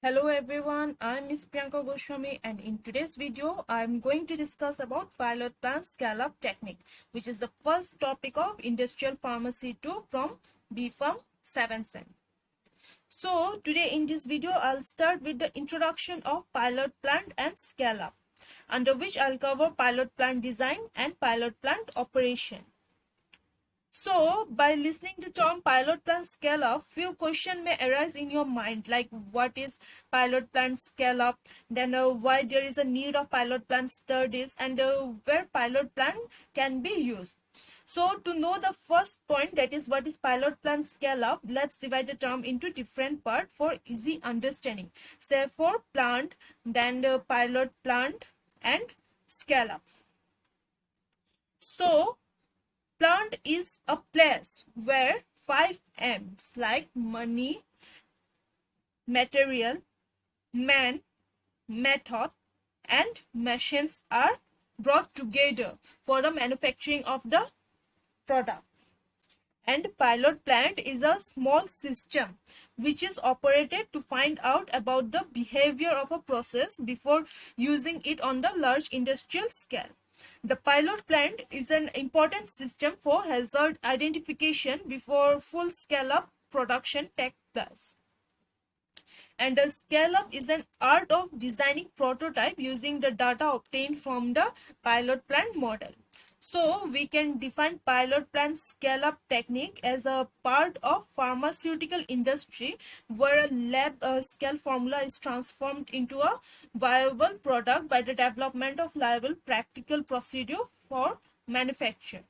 Hello everyone, I'm Miss Priyanka Goswami and in today's video I'm going to discuss about pilot plant scale-up technique, which is the first topic of Industrial Pharmacy 2 from BPharm 7th Sem. So today in this video I'll start with the introduction of pilot plant and scale-up, under which I'll cover pilot plant design and pilot plant operation. So, by listening to term pilot plant scale up, few questions may arise in your mind, like what is pilot plant scale up, then why there is a need of pilot plant studies, and where pilot plant can be used. So, to know the first point, that is what is pilot plant scale up, let's divide the term into different parts for easy understanding. Say for plant, then the pilot plant and scale up. So, plant is a place where 5 M's like money, material, man, method, and machines are brought together for the manufacturing of the product. And pilot plant is a small system which is operated to find out about the behavior of a process before using it on the large industrial scale. The pilot plant is an important system for hazard identification before full scale up production takes place. And the scale up is an art of designing prototype using the data obtained from the pilot plant model. So we can define pilot plant scale up technique as a part of pharmaceutical industry where a lab scale formula is transformed into a viable product by the development of reliable practical procedure for manufacture.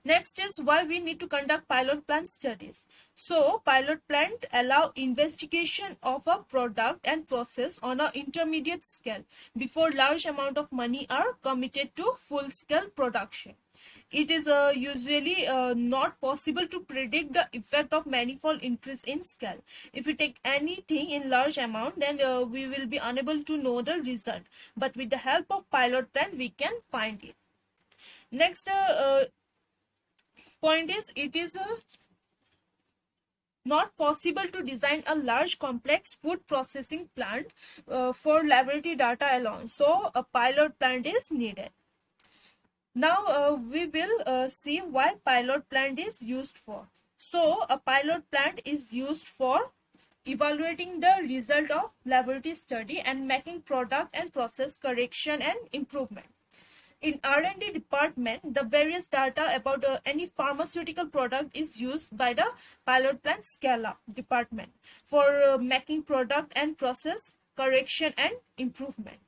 Next is why we need to conduct pilot plant studies. So pilot plant allow investigation of a product and process on an intermediate scale before large amount of money are committed to full scale production. It is usually not possible to predict the effect of manifold increase in scale. If we take anything in large amount, then we will be unable to know the result. But with the help of pilot plant, we can find it. Next point is, it is not possible to design a large complex food processing plant for laboratory data alone. So a pilot plant is needed. Now we will see why pilot plant is used for. So a pilot plant is used for evaluating the result of laboratory study and making product and process correction and improvement. In R&D department, the various data about any pharmaceutical product is used by the pilot plant scale-up department for making product and process correction and improvement.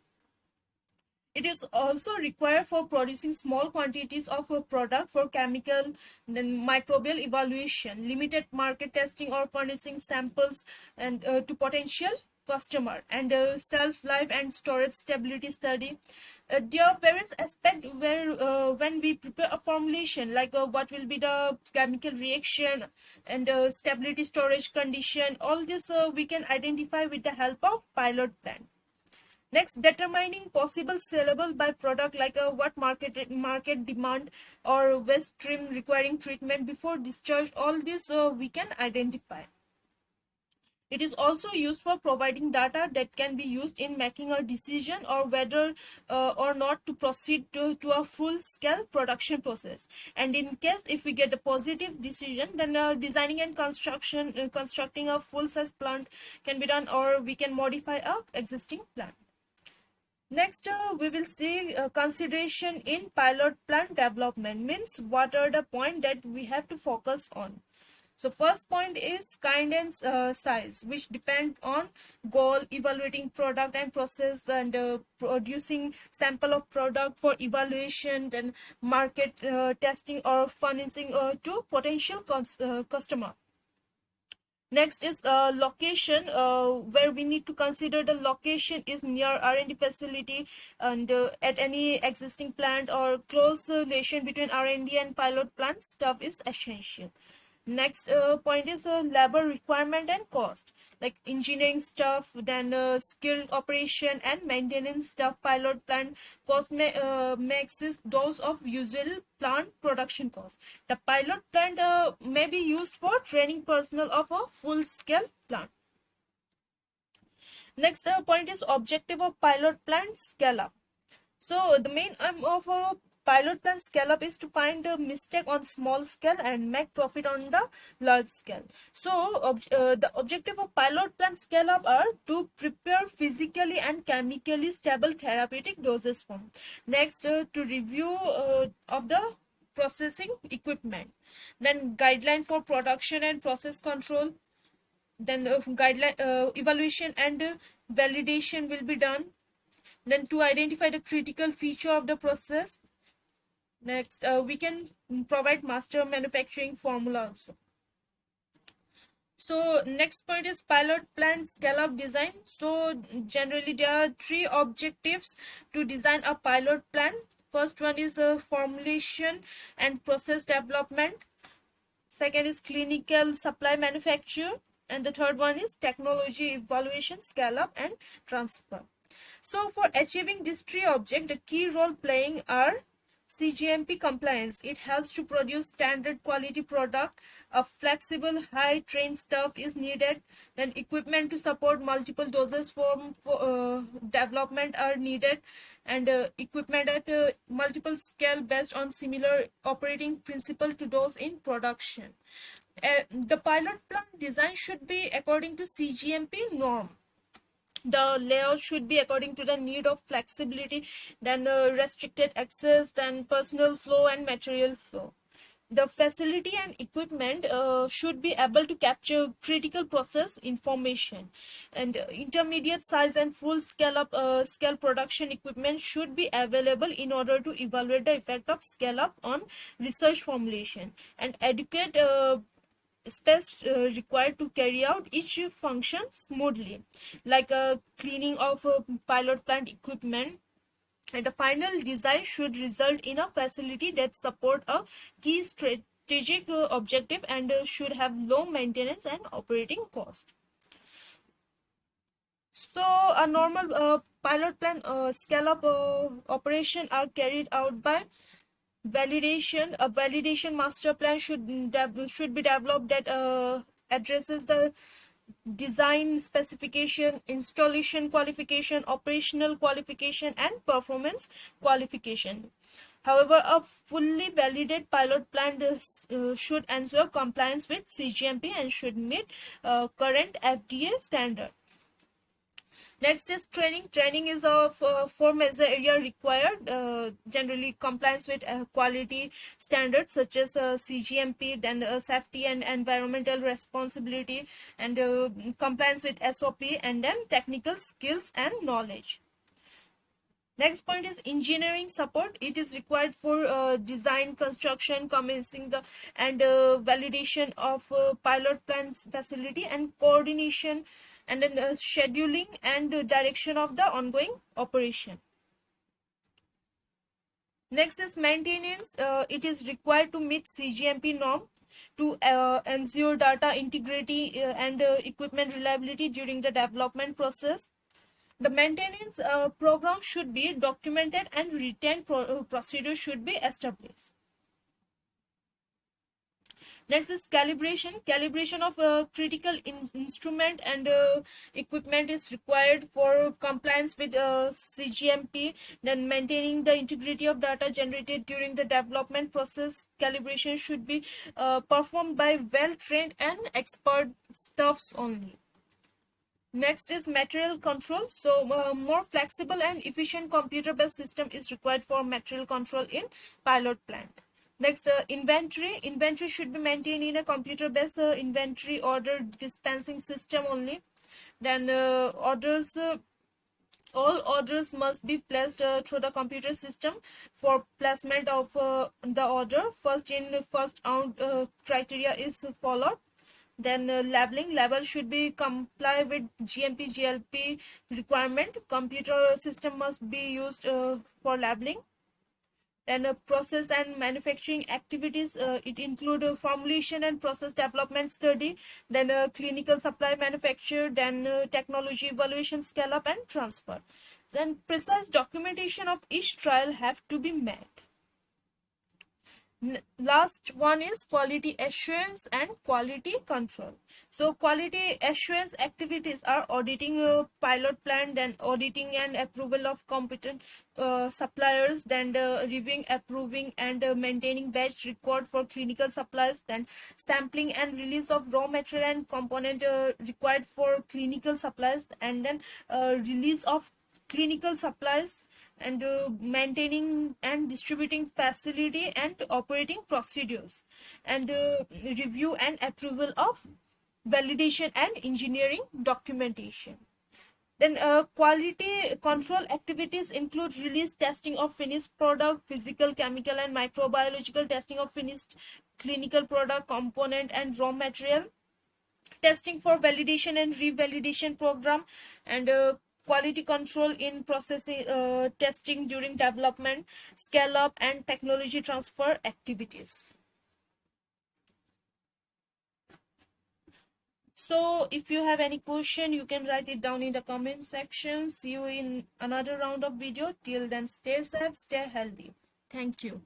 It is also required for producing small quantities of a product for chemical then microbial evaluation, limited market testing, or furnishing samples and to potential customer, and self-life and storage stability study. There are various aspects where when we prepare a formulation, like what will be the chemical reaction and stability storage condition, all this we can identify with the help of pilot plant. Next, determining possible sellable by product, like what market demand or waste stream requiring treatment before discharge. All this we can identify. It is also used for providing data that can be used in making a decision or whether or not to proceed to a full-scale production process. And in case if we get a positive decision, then designing and constructing a full-size plant can be done, or we can modify a existing plant. Next, we will see consideration in pilot plant development, means what are the points that we have to focus on. So first point is kind and size, which depend on goal, evaluating product and process, and producing sample of product for evaluation, then market testing or furnishing to potential customer. Next is location, where we need to consider the location is near R&D facility and at any existing plant, or close relation between R&D and pilot plant stuff is essential. Next point is labor requirement and cost, like engineering stuff, then skilled operation and maintenance stuff. Pilot plant cost may exist those of usual plant production cost. The pilot plant may be used for training personnel of a full scale plant. Next point is objective of pilot plant scale up. So the main aim of a pilot plant scale up is to find a mistake on small scale and make profit on the large scale. So the objective of pilot plant scale up are to prepare physically and chemically stable therapeutic dosage form. Next, to review of the processing equipment. Then guideline for production and process control. Then guideline evaluation and validation will be done. Then to identify the critical feature of the process. Next, we can provide master manufacturing formula also. So next point is pilot plant scale up design. So generally there are three objectives to design a pilot plant. First one is formulation and process development. Second is clinical supply manufacture, and the third one is technology evaluation, scale up and transfer. So for achieving these three objects, the key role playing are CGMP compliance. It helps to produce standard quality product. A flexible high trained staff is needed. Then equipment to support multiple doses for development are needed, and equipment at multiple scale based on similar operating principle to those in production. The pilot plant design should be according to CGMP norm. The layout should be according to the need of flexibility, then restricted access, then personal flow and material flow. The facility and equipment should be able to capture critical process information, and intermediate size and full scale production equipment should be available in order to evaluate the effect of scale up on research formulation, and adequate space required to carry out each function smoothly, like cleaning of pilot plant equipment. And the final design should result in a facility that support a key strategic objective and should have low maintenance and operating cost. So a normal pilot plant scale up operation are carried out by validation. A validation master plan should be developed that addresses the design specification, installation qualification, operational qualification and performance qualification. However, a fully validated pilot plant should ensure compliance with CGMP and should meet current FDA standard. Next is training. Training is of four major area required. Generally compliance with quality standards such as CGMP, then safety and environmental responsibility, and compliance with SOP, and then technical skills and knowledge. Next point is engineering support. It is required for design, construction, commencing the and validation of pilot plant facility, and coordination, and then scheduling and direction of the ongoing operation. Next is maintenance. It is required to meet CGMP norm to ensure data integrity and equipment reliability during the development process. The maintenance program should be documented and written procedure should be established. Next is calibration. Calibration of critical instrument and equipment is required for compliance with CGMP. Then maintaining the integrity of data generated during the development process. Calibration should be performed by well-trained and expert staffs only. Next is material control. So more flexible and efficient computer-based system is required for material control in pilot plant. Next, inventory. Inventory should be maintained in a computer-based inventory order dispensing system only. Then all orders must be placed through the computer system. For placement of the order, first in first out criteria is followed. Then labeling. Label should be comply with GMP GLP requirement. Computer system must be used for labeling. Then process and manufacturing activities, it include formulation and process development study, then clinical supply manufacture, then technology evaluation, scale up and transfer. Then precise documentation of each trial have to be met. Last one is quality assurance and quality control. So quality assurance activities are auditing a pilot plant, then auditing and approval of competent suppliers, then reviewing, approving and maintaining batch record for clinical supplies, then sampling and release of raw material and component required for clinical supplies, and then release of clinical supplies, and maintaining and distributing facility and operating procedures, and review and approval of validation and engineering documentation. Then quality control activities include release testing of finished product, physical, chemical and microbiological testing of finished clinical product, component and raw material, testing for validation and revalidation program, and quality control in processing, testing during development, scale up and technology transfer activities. So if you have any question, you can write it down in the comment section. See you in another round of video. Till then, stay safe, stay healthy. Thank you.